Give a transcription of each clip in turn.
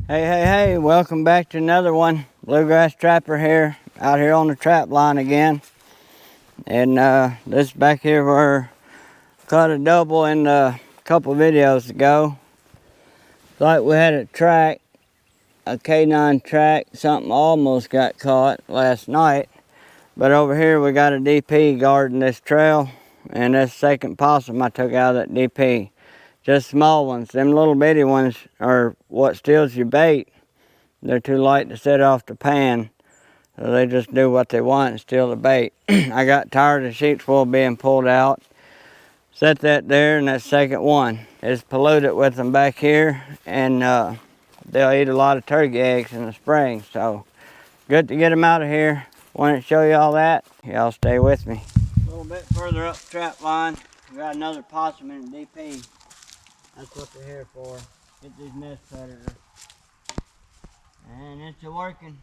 Hey, welcome back to another one. Bluegrass Trapper here, out here on the trap line again. And this back here where I caught a double in a couple videos ago. Like we had a track, a K9 track, something almost got caught last night. But over here we got a DP guarding this trail, and that's the second possum I took out of that DP. Just small ones. Them little bitty ones are what steals your bait. They're too light to set off the pan, so they just do what they want and steal the bait. I got tired of sheep's wool being pulled out. Set that there, and that second one is polluted with them back here, and they'll eat a lot of turkey eggs in the spring. So good to get them out of here. Wanted to show you all that. Y'all stay with me. A little bit further up the trap line, we got another possum in the DP. That's what they're here for. Get these nest predators. And it's working.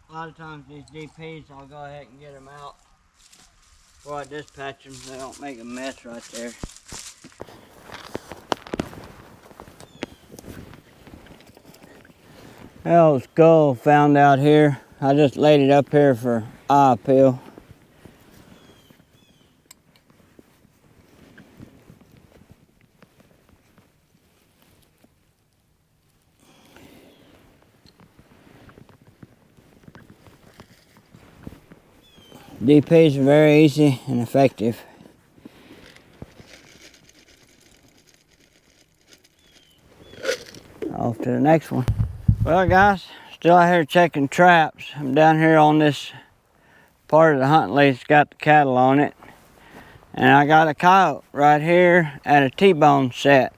A lot of times these DPs, I'll go ahead and get them out before I dispatch them so they don't make a mess right there. Well, skull found out here. I just laid it up here for eye appeal. DPs are very easy and effective. Off to the next one. Well guys, still out here checking traps. I'm down here on this part of the hunting lease that's got the cattle on it. And I got a coyote right here at a T-bone set.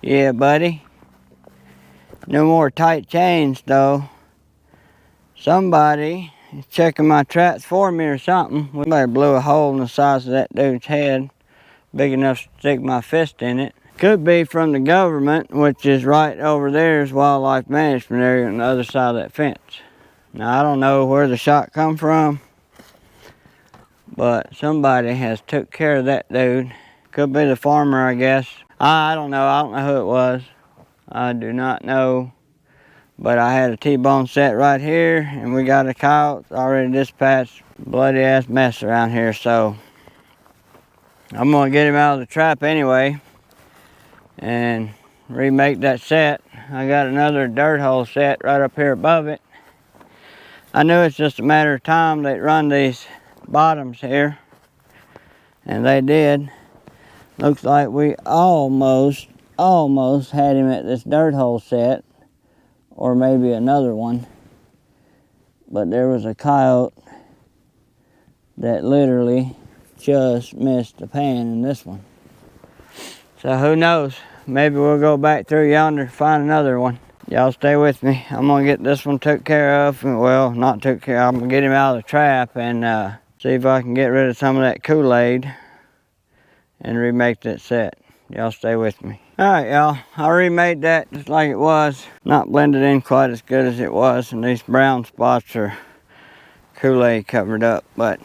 Yeah, buddy. No more tight chains though. Somebody is checking my traps for me or something. We better blew a hole in the size of that dude's head, big enough to stick my fist in it. Could be from the government, which is right over there is wildlife management area on the other side of that fence. Now I don't know where the shot come from, but somebody has took care of that dude. Could be the farmer, I guess. I don't know who it was. I do not know. But I had a T-bone set right here, and we got a coyote already dispatched. Bloody ass mess around here, so I'm gonna get him out of the trap anyway and remake that set. I got another dirt hole set right up here above it. I knew it's just a matter of time they'd run these bottoms here, and they did. Looks like we almost had him at this dirt hole set, or maybe another one. But there was a coyote that literally just missed the pan in this one. So who knows? Maybe we'll go back through yonder and find another one. Y'all stay with me. I'm gonna get this one took care of. Well, not took care of. I'm gonna get him out of the trap and see if I can get rid of some of that Kool-Aid and remake that set. Y'all stay with me. Alright y'all, I remade that just like it was. Not blended in quite as good as it was, and these brown spots are Kool-Aid covered up, but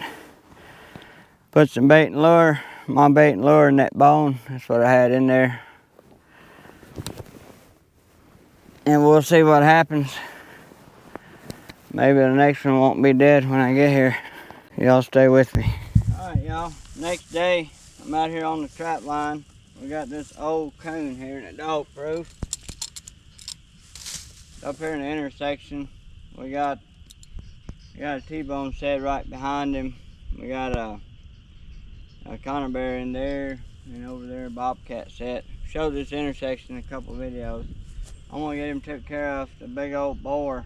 put some bait and lure, my bait and lure in that bone. That's what I had in there. And we'll see what happens. Maybe the next one won't be dead when I get here. Y'all stay with me. Alright y'all, next day I'm out here on the trap line. We got this old coon here in the dog proof. Up here in the intersection, we got a T-bone set right behind him. We got a conibear in there, and over there a bobcat set. Showed this intersection in a couple videos. I'm gonna get him took care of. The big old boar.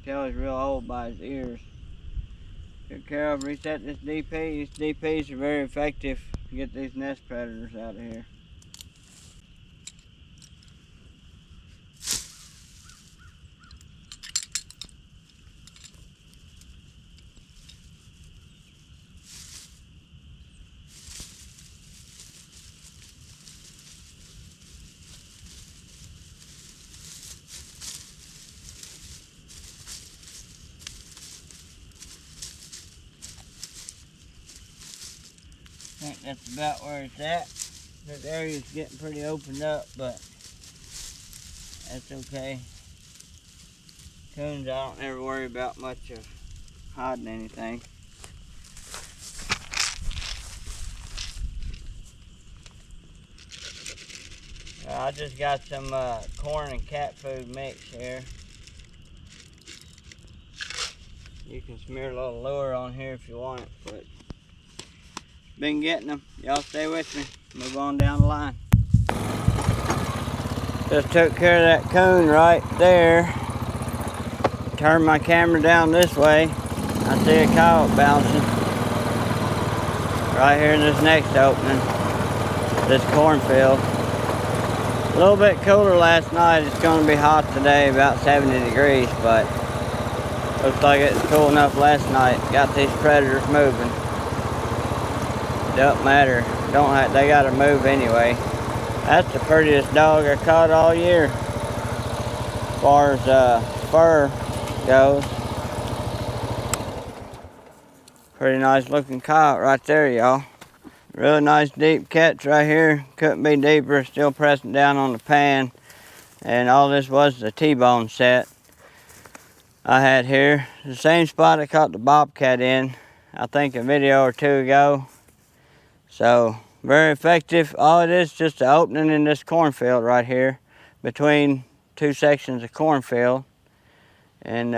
Tell he's real old by his ears. Took care of, reset this DP. These DPs are very effective to get these nest predators out of here. I think that's about where it's at. This area's getting pretty opened up, but that's okay. Coons, I don't ever worry about much of hiding anything. I just got some corn and cat food mix here. You can smear a little lure on here if you want it, but been getting them. Y'all stay with me. Move on down the line. Just took care of that coon right there. Turn my camera down this way. I see a coyote bouncing right here in this next opening, this cornfield. A little bit cooler last night. It's going to be hot today, about 70 degrees, but looks like it's cool enough last night. Got these predators moving. Don't matter. They got to move anyway. That's the prettiest dog I caught all year, as far as fur goes. Pretty nice looking coyote right there, y'all. Really nice deep catch right here. Couldn't be deeper. Still pressing down on the pan. And all this was the T-bone set I had here. The same spot I caught the bobcat in, I think a video or two ago. So very effective. All it is just an opening in this cornfield right here between two sections of cornfield. And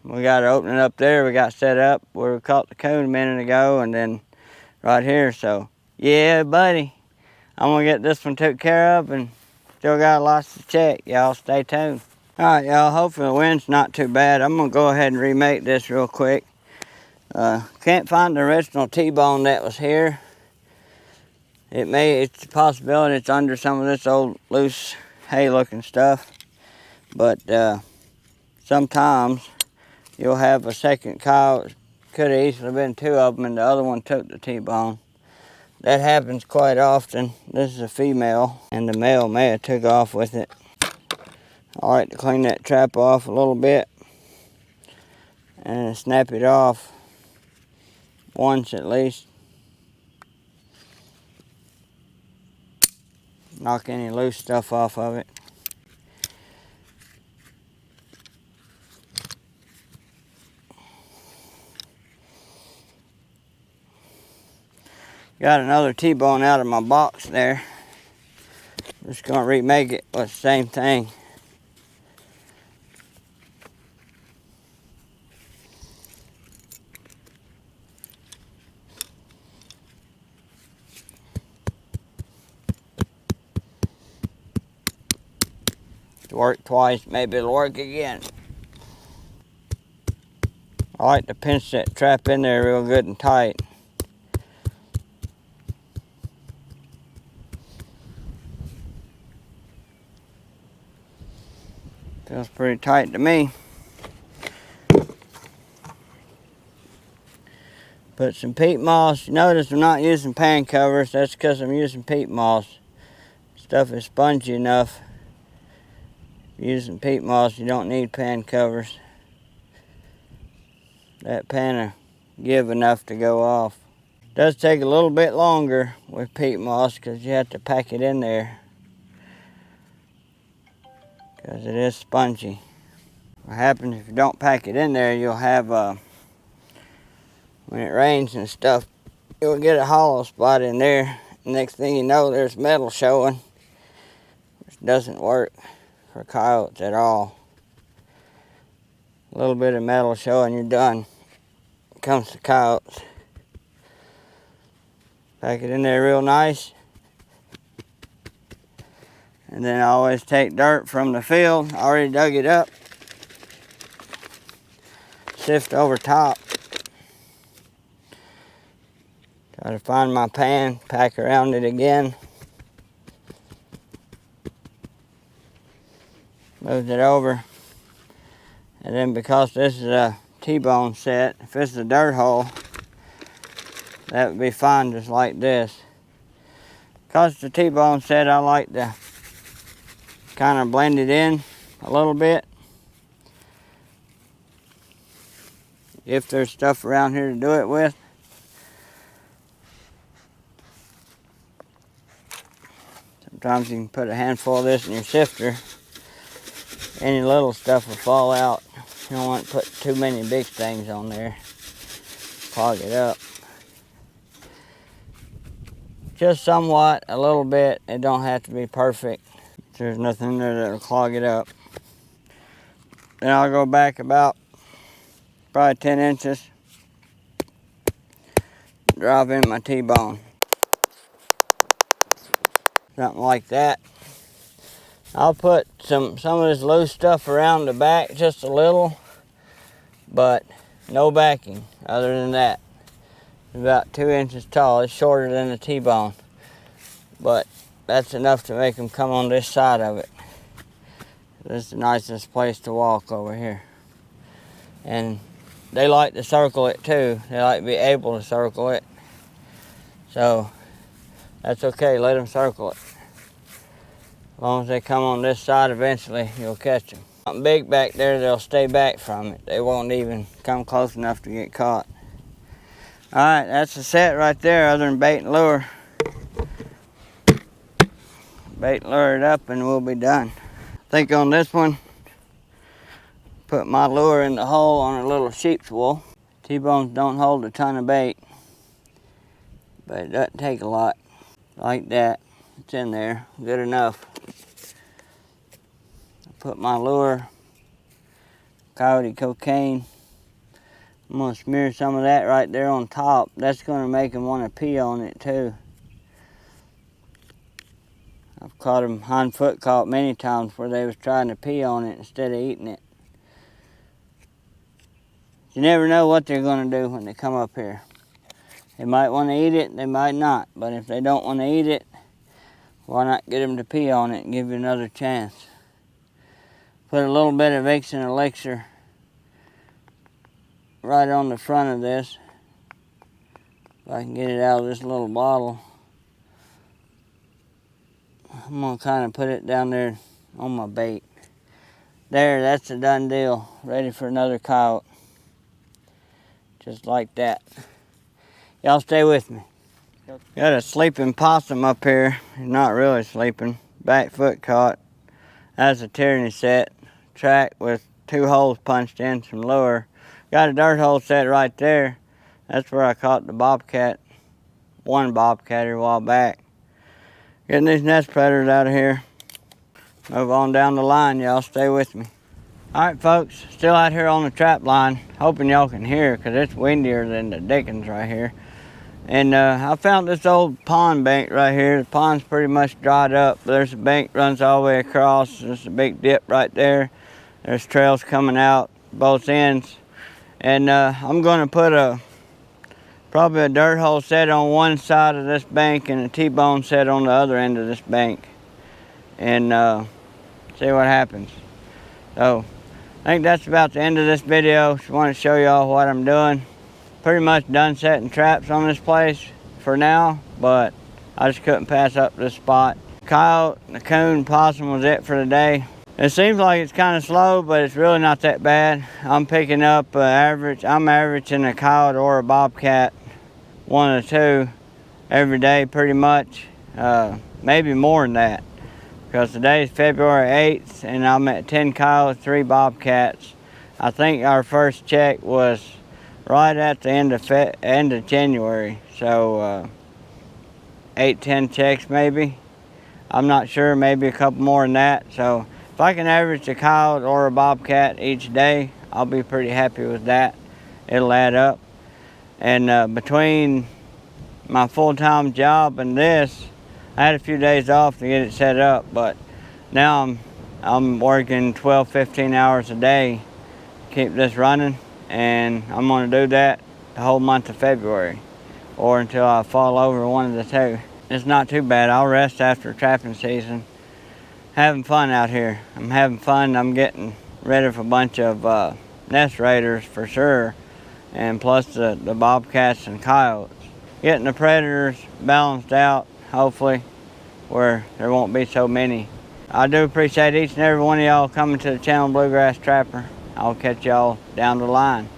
we got an opening up there we got set up where we caught the coon a minute ago, and then right here. So yeah, buddy, I'm gonna get this one took care of and still got lots to check. Y'all stay tuned. All right, y'all, hopefully the wind's not too bad. I'm gonna go ahead and remake this real quick. Can't find the original T-bone that was here. It's a possibility it's under some of this old loose hay looking stuff, but sometimes you'll have a second coyote. Could have easily been two of them and the other one took the T-bone. That happens quite often. This is a female and the male may have took off with it. I like to clean that trap off a little bit and snap it off once at least. Knock any loose stuff off of it. Got another T-bone out of my box there. Just gonna remake it with the same thing. It's worked twice, maybe it'll work again. I like to pinch that trap in there real good and tight. Feels pretty tight to me. Put some peat moss. You notice I'm not using pan covers. That's because I'm using peat moss. Stuff is spongy enough. Using peat moss, you don't need pan covers. That pan will give enough to go off. It does take a little bit longer with peat moss because you have to pack it in there, because it is spongy. What happens if you don't pack it in there, you'll have, when it rains and stuff, you'll get a hollow spot in there. Next thing you know, there's metal showing, which doesn't work for coyotes at all. A little bit of metal showing, you're done. When it comes to coyotes. Pack it in there real nice. And then I always take dirt from the field. I already dug it up. Sift over top. Try to find my pan, pack around it again. Moved it over. And then because this is a T-bone set, if this is a dirt hole, that would be fine just like this. Because it's a T-bone set, I like to kind of blend it in a little bit. If there's stuff around here to do it with. Sometimes you can put a handful of this in your sifter. Any little stuff will fall out. You don't want to put too many big things on there. Clog it up. Just somewhat, a little bit. It don't have to be perfect. There's nothing in there that'll clog it up. Then I'll go back about probably 10 inches. Drive in my T-bone. Something like that. I'll put some of this loose stuff around the back, just a little, but no backing other than that. It's about 2 inches tall. It's shorter than the T-bone, but that's enough to make them come on this side of it. This is the nicest place to walk over here. And they like to circle it too. They like to be able to circle it. So that's okay, let them circle it. As long as they come on this side, eventually you'll catch them. Something big back there, they'll stay back from it. They won't even come close enough to get caught. All right, that's the set right there, other than bait and lure. Bait and lure it up and we'll be done. I think on this one, put my lure in the hole on a little sheep's wool. T-bones don't hold a ton of bait, but it doesn't take a lot. Like that, it's in there, good enough. Put my lure, Coyote cocaine. I'm gonna smear some of that right there on top. That's gonna make them want to pee on it too. I've caught them hind foot caught many times where they was trying to pee on it instead of eating it. You never know what they're gonna do when they come up here. They might want to eat it, they might not. But if they don't want to eat it, why not get them to pee on it and give you another chance? Put a little bit of Vixen elixir right on the front of this. If I can get it out of this little bottle. I'm gonna kind of put it down there on my bait. There, that's a done deal. Ready for another coyote. Just like that. Y'all stay with me. Got a sleeping possum up here. He's not really sleeping. Back foot caught. That's a tyranny set. Track with 2 holes punched in, some lure. Got a dirt hole set right there. That's where I caught the bobcat. One bobcat here a while back. Getting these nest predators out of here. Move on down the line, y'all stay with me. All right, folks, still out here on the trap line. Hoping y'all can hear because it's windier than the dickens right here. And I found this old pond bank right here. The pond's pretty much dried up. There's a bank runs all the way across. There's a big dip right there. There's trails coming out both ends. And I'm gonna put probably a dirt hole set on one side of this bank and a T-bone set on the other end of this bank. And see what happens. So I think that's about the end of this video. Just want to show y'all what I'm doing. Pretty much done setting traps on this place for now, but I just couldn't pass up this spot. Coyote, the coon, possum was it for today. It seems like it's kind of slow, but it's really not that bad. I'm picking up average. I'm averaging a coyote or a bobcat, one of the two, every day pretty much. Maybe more than that, because today is February 8th, and I'm at 10 coyotes, 3 bobcats. I think our first check was right at the end of January, so 8-10 checks maybe. I'm not sure, maybe a couple more than that. So if I can average a coyote or a bobcat each day, I'll be pretty happy with that. It'll add up. And between my full-time job and this, I had a few days off to get it set up, but now I'm working 12-15 hours a day to keep this running. And I'm gonna do that the whole month of February, or until I fall over one of the two. It's not too bad. I'll rest after trapping season. Having fun out here. I'm having fun. I'm getting rid of a bunch of nest raiders for sure, and plus the bobcats and coyotes. Getting the predators balanced out, hopefully, where there won't be so many. I do appreciate each and every one of y'all coming to the channel, Bluegrass Trapper. I'll catch y'all down the line.